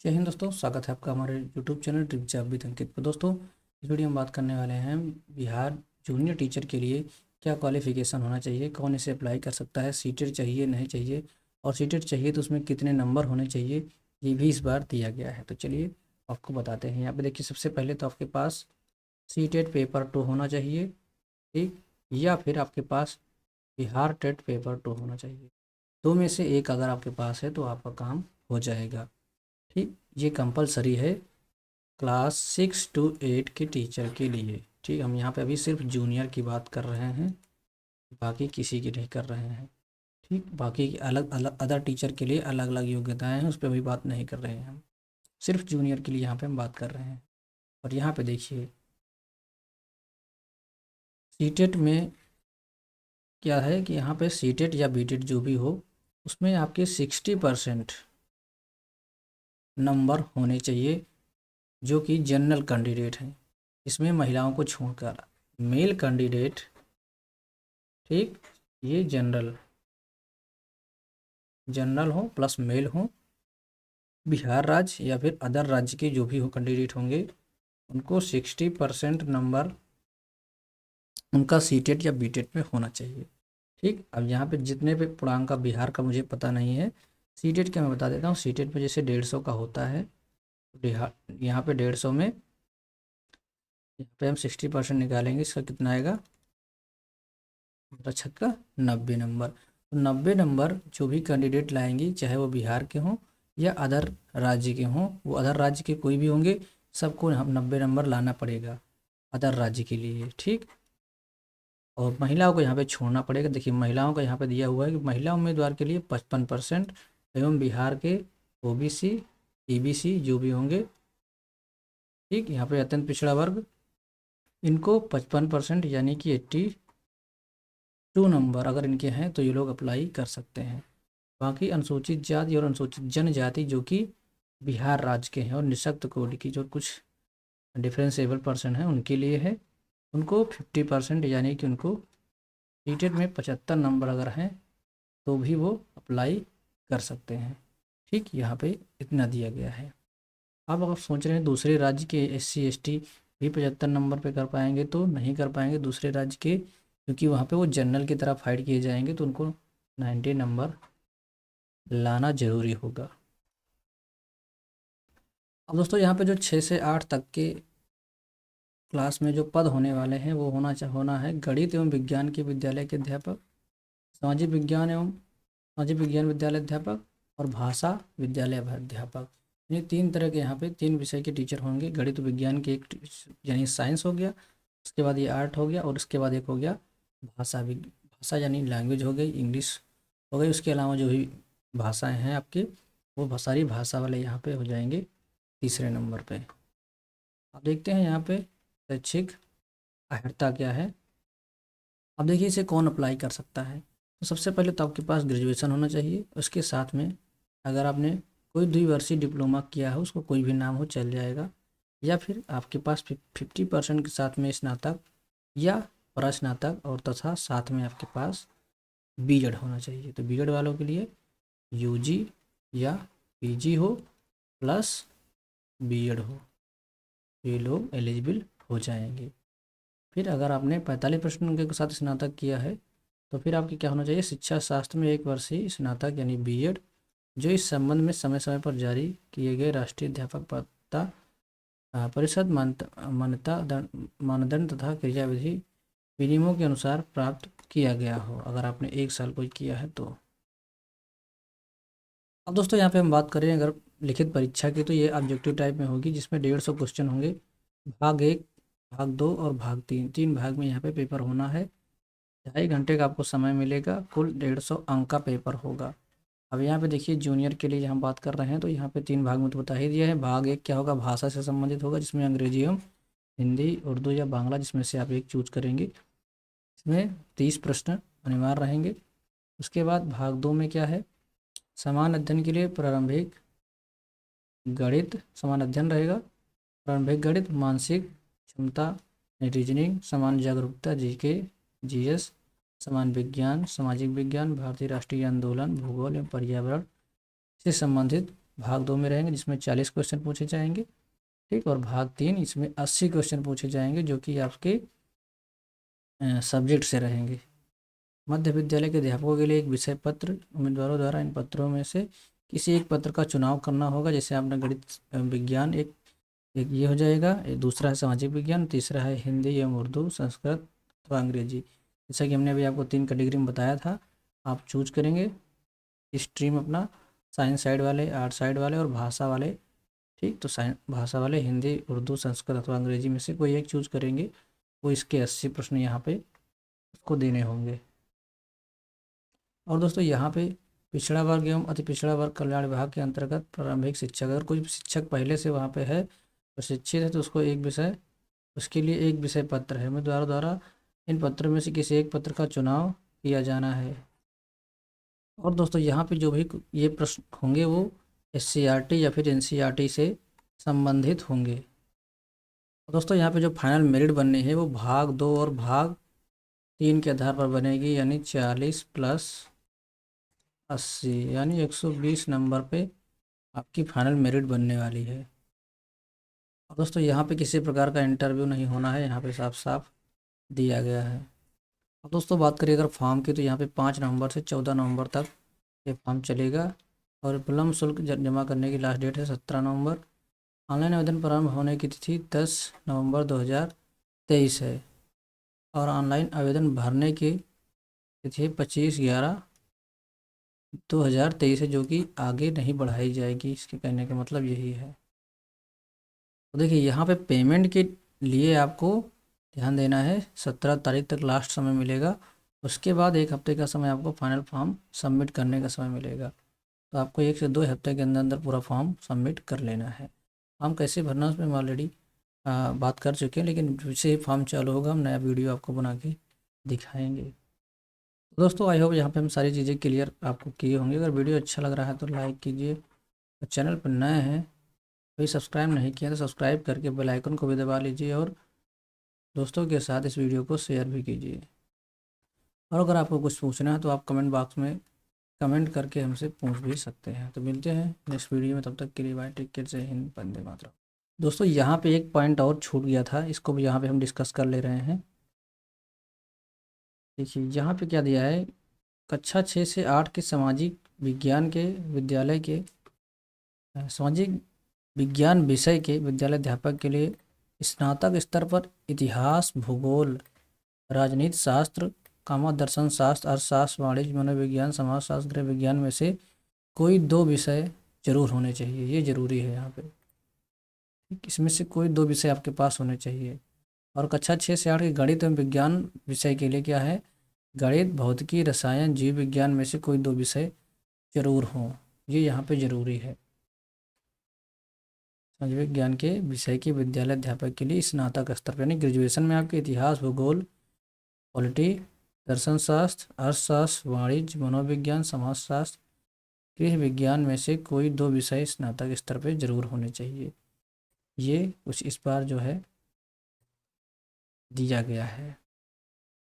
जय हिंद दोस्तों, स्वागत है आपका हमारे YouTube channel trick job with Ankit पर। दोस्तों, इस वीडियो में बात करने वाले हैं बिहार जूनियर टीचर के लिए क्या क्वालिफिकेशन होना चाहिए, कौन इसे अप्लाई कर सकता है, सीटेट चाहिए नहीं चाहिए, और सीटेट चाहिए तो उसमें कितने नंबर होने चाहिए, ये भी इस बार दिया गया है। तो चलिए आपको बताते हैं। यहाँ पे देखिए, सबसे पहले तो आपके पास सीटेट पेपर 2 होना चाहिए, ठीक, या फिर आपके पास बिहार टेट पेपर 2 होना चाहिए। दो में से एक अगर आपके पास है तो आपका काम हो जाएगा, ठीक। ये कंपलसरी है क्लास 6 to 8 के टीचर के लिए, ठीक। हम यहाँ पे अभी सिर्फ जूनियर की बात कर रहे हैं, बाकी किसी की नहीं कर रहे हैं, ठीक। बाकी की अलग अलग अदर टीचर के लिए अलग अलग योग्यताएं हैं, उस पर अभी बात नहीं कर रहे हैं हम। सिर्फ जूनियर के लिए यहाँ पे हम बात कर रहे हैं। और यहाँ पे देखिए, सीटेट में क्या है कि यहाँ पे सीटेट या बीटेट जो भी हो, उसमें आपके 60% नंबर होने चाहिए, जो कि जनरल कैंडिडेट हैं। इसमें महिलाओं को छोड़कर मेल कैंडिडेट, ठीक, ये जनरल जनरल हो प्लस मेल हो, बिहार राज्य या फिर अदर राज्य के जो भी हो कैंडिडेट होंगे, उनको 60% नंबर उनका सीटेट या बीटेट में होना चाहिए, ठीक। अब यहाँ पे जितने पे पूर्णांक का बिहार का मुझे पता नहीं है, सीटेट का मैं बता देता हूँ। सीटेट में जैसे 150 का होता है, बिहार यहाँ पे 150 में यहाँ पे हम 60% निकालेंगे, इसका कितना आएगा, 90 नंबर। तो 90 नंबर जो भी कैंडिडेट लाएंगी, चाहे वो बिहार के हों या अदर राज्य के हों, वो अदर राज्य के कोई भी होंगे, सबको हम 90 नंबर लाना पड़ेगा अदर राज्य के लिए, ठीक। और महिलाओं को यहाँ पे छोड़ना पड़ेगा। देखिए, महिलाओं का यहाँ पे दिया हुआ है कि महिला उम्मीदवार के लिए 55% एवं बिहार के ओबीसी ईबीसी जो भी होंगे, ठीक, यहाँ पे अत्यंत पिछड़ा वर्ग, इनको 55% यानी कि 82 नंबर अगर इनके हैं तो ये लोग अप्लाई कर सकते हैं। बाकी अनुसूचित जाति और अनुसूचित जनजाति जो कि बिहार राज्य के हैं और निःशक्त कोटि की जो कुछ डिफरेंसेबल पर्सन हैं उनके लिए है, उनको 50% यानी कि उनको सीटेट में 75 नंबर अगर हैं तो भी वो अप्लाई कर सकते हैं, ठीक। यहाँ पे इतना दिया गया है। अब अगर सोच रहे हैं दूसरे राज्य के SC ST भी 75 नंबर पे कर पाएंगे, तो नहीं कर पाएंगे दूसरे राज्य के, क्योंकि वहाँ पे वो जनरल की तरफ फाइट किए जाएंगे, तो उनको 90 नंबर लाना जरूरी होगा। अब दोस्तों, यहाँ पे जो 6 से 8 तक के क्लास में जो पद होने वाले हैं वो होना है गणित एवं विज्ञान के विद्यालय के अध्यापक, सामाजिक विज्ञान विद्यालय अध्यापक और भाषा विद्यालय अध्यापक। ये 3 तरह के यहाँ पे 3 विषय के टीचर होंगे। गणित विज्ञान के एक यानी साइंस हो गया, उसके बाद ये आर्ट हो गया, और उसके बाद एक हो गया भाषा यानी लैंग्वेज हो गई, इंग्लिश हो गई। उसके अलावा जो भी भाषाएं हैं आपकी, वो सारी भाषा वाले यहाँ पे हो जाएंगे तीसरे नंबर पे। अब देखते हैं यहाँ पे शैक्षिक अर्हता क्या है। अब देखिए, इसे कौन अप्लाई कर सकता है। तो सबसे पहले तो आपके पास ग्रेजुएशन होना चाहिए, उसके साथ में अगर आपने कोई द्विवर्षीय डिप्लोमा किया है, उसको कोई भी नाम हो चल जाएगा, या फिर आपके पास 50% के साथ में स्नातक या परास्नातक और तथा साथ में आपके पास बीएड होना चाहिए। तो बीएड वालों के लिए यूजी या पीजी हो प्लस बीएड हो, ये लोग एलिजिबल हो जाएंगे। फिर अगर आपने 45% के साथ स्नातक किया है, तो फिर आपकी क्या होना चाहिए, शिक्षा शास्त्र में 1 वर्षीय स्नातक यानी बीएड, जो इस संबंध में समय समय पर जारी किए गए राष्ट्रीय अध्यापक पात्रता परिषद मानदंड तथा क्रियाविधि विनियमों के अनुसार प्राप्त किया गया हो, अगर आपने 1 साल कोई किया है तो। अब दोस्तों, यहाँ पे हम बात करें अगर लिखित परीक्षा की, तो ये ऑब्जेक्टिव टाइप में होगी, जिसमें 150 क्वेश्चन होंगे। भाग 1, भाग 2 और भाग 3, 3 भाग में यहाँ पे पेपर होना है। 2.5 घंटे का आपको समय मिलेगा, कुल 150 अंक का पेपर होगा। अब यहाँ पे देखिए, जूनियर के लिए हम बात कर रहे हैं, तो यहाँ पे 3 भाग में तो बता ही दिया है। भाग 1 क्या होगा, भाषा से संबंधित होगा, जिसमें अंग्रेजी एवं हिंदी, उर्दू या बांग्ला, जिसमें से आप एक चूज करेंगे। इसमें 30 प्रश्न अनिवार्य रहेंगे। उसके बाद भाग 2 में क्या है, समान अध्ययन के लिए प्रारंभिक गणित समान अध्ययन रहेगा, प्रारंभिक गणित, मानसिक क्षमता, रीजनिंग, समान जागरूकता, जीके जीएस, समान विज्ञान, सामाजिक विज्ञान, भारतीय राष्ट्रीय आंदोलन, भूगोल एवं पर्यावरण से संबंधित भाग 2 में रहेंगे जिसमें 40 क्वेश्चन पूछे जाएंगे, ठीक। और भाग 3 इसमें 80 क्वेश्चन पूछे जाएंगे जो कि आपके सब्जेक्ट से रहेंगे। मध्य विद्यालय के अध्यापकों के लिए एक विषय पत्र, उम्मीदवारों द्वारा इन पत्रों में से किसी एक पत्र का चुनाव करना होगा। जैसे आपने गणित विज्ञान एक ये हो जाएगा, दूसरा है सामाजिक विज्ञान, तीसरा है हिंदी एवं उर्दू, संस्कृत अथवा अंग्रेजी। जैसा कि हमने अभी आपको 3 कैटेगरी में बताया था, आप चूज करेंगे स्ट्रीम अपना, साइंस साइड वाले, आर्ट साइड वाले और भाषा वाले, ठीक। तो साइंस भाषा वाले हिंदी उर्दू संस्कृत अथवा अंग्रेजी में से कोई एक चूज करेंगे, वो इसके 80 प्रश्न यहाँ पे उसको देने होंगे। और दोस्तों यहाँ पे पिछड़ा वर्ग एवं अति पिछड़ा वर्ग कल्याण विभाग के अंतर्गत प्रारंभिक शिक्षक, अगर कोई शिक्षक पहले से वहाँ पे है, प्रशिक्षित है, तो उसको एक विषय, उसके लिए एक विषय पत्र है। उम्मीदवारों द्वारा इन पत्रों में से किसी एक पत्र का चुनाव किया जाना है। और दोस्तों यहाँ पे जो भी ये प्रश्न होंगे वो SCERT या फिर NCERT से संबंधित होंगे। दोस्तों यहाँ पे जो फाइनल मेरिट बननी है वो भाग 2 और भाग 3 के आधार पर बनेगी, यानी 40 प्लस 80 यानी 120 नंबर पे आपकी फाइनल मेरिट बनने वाली है। और दोस्तों यहाँ पे किसी प्रकार का इंटरव्यू नहीं होना है, यहाँ पे साफ साफ दिया गया है। अब दोस्तों बात करिए अगर फॉर्म की, तो यहाँ पे 5 नवंबर से 14 नवंबर तक ये फॉर्म चलेगा। और विलम्ब शुल्क जमा करने की लास्ट डेट है 17 नवंबर। ऑनलाइन आवेदन प्रारंभ होने की तिथि 10 नवंबर 2023 है। और ऑनलाइन आवेदन भरने की तिथि 25/11/2023 है, जो कि आगे नहीं बढ़ाई जाएगी। इसके कहने का मतलब यही है। तो देखिए यहाँ पे पेमेंट के लिए आपको ध्यान देना है, 17 तारीख तक लास्ट समय मिलेगा। उसके बाद 1 हफ्ते का समय आपको फाइनल फॉर्म सबमिट करने का समय मिलेगा। तो आपको 1 से 2 हफ्ते के अंदर अंदर पूरा फॉर्म सबमिट कर लेना है। फॉर्म कैसे भरना उसमें हम ऑलरेडी बात कर चुके हैं, लेकिन जैसे ही फॉर्म चालू होगा हम नया वीडियो आपको बना के दिखाएंगे। तो दोस्तों आई होप यहाँ पे हम सारी चीज़ें क्लियर आपको किए होंगे। अगर वीडियो अच्छा लग रहा है तो लाइक कीजिए, और चैनल पर नए हैं कोई सब्सक्राइब नहीं किया तो सब्सक्राइब करके बेल आइकन को भी दबा लीजिए, और दोस्तों के साथ इस वीडियो को शेयर भी कीजिए। और अगर आपको कुछ पूछना है तो आप कमेंट बॉक्स में कमेंट करके हमसे पूछ भी सकते हैं। तो मिलते हैं नेक्स्ट वीडियो में, तब तक के लिए बाय, टेक केयर, जय हिंद, वंदे मातरम। दोस्तों यहाँ पे एक पॉइंट और छूट गया था, इसको भी यहाँ पे हम डिस्कस कर ले रहे हैं। देखिए यहाँ पे क्या दिया है, कक्षा 6 से 8 के सामाजिक विज्ञान के विद्यालय के सामाजिक विज्ञान विषय के विद्यालय अध्यापक के लिए स्नातक स्तर पर इतिहास, भूगोल, राजनीति शास्त्र, दर्शन शास्त्र, अर्थशास्त्र, वाणिज्य, मनोविज्ञान, समाजशास्त्र, गृह विज्ञान में से कोई 2 विषय जरूर होने चाहिए। ये जरूरी है यहाँ पे, इसमें से कोई 2 विषय आपके पास होने चाहिए। और कक्षा 6 से 8 के गणित एवं विज्ञान विषय के लिए क्या है, गणित, भौतिकी, रसायन, जीव विज्ञान में से कोई 2 विषय जरूर हों। ये यहाँ पे जरूरी है। समाज विज्ञान के विषय के विद्यालय अध्यापक के लिए स्नातक स्तर पर, यानी ग्रेजुएशन में आपके इतिहास, भूगोल, पॉलिटी, दर्शन शास्त्र, अर्थशास्त्र, वाणिज्य, मनोविज्ञान, समाजशास्त्र, गृह विज्ञान में से कोई 2 विषय स्नातक स्तर पर जरूर होने चाहिए। ये कुछ इस बार जो है दिया गया है।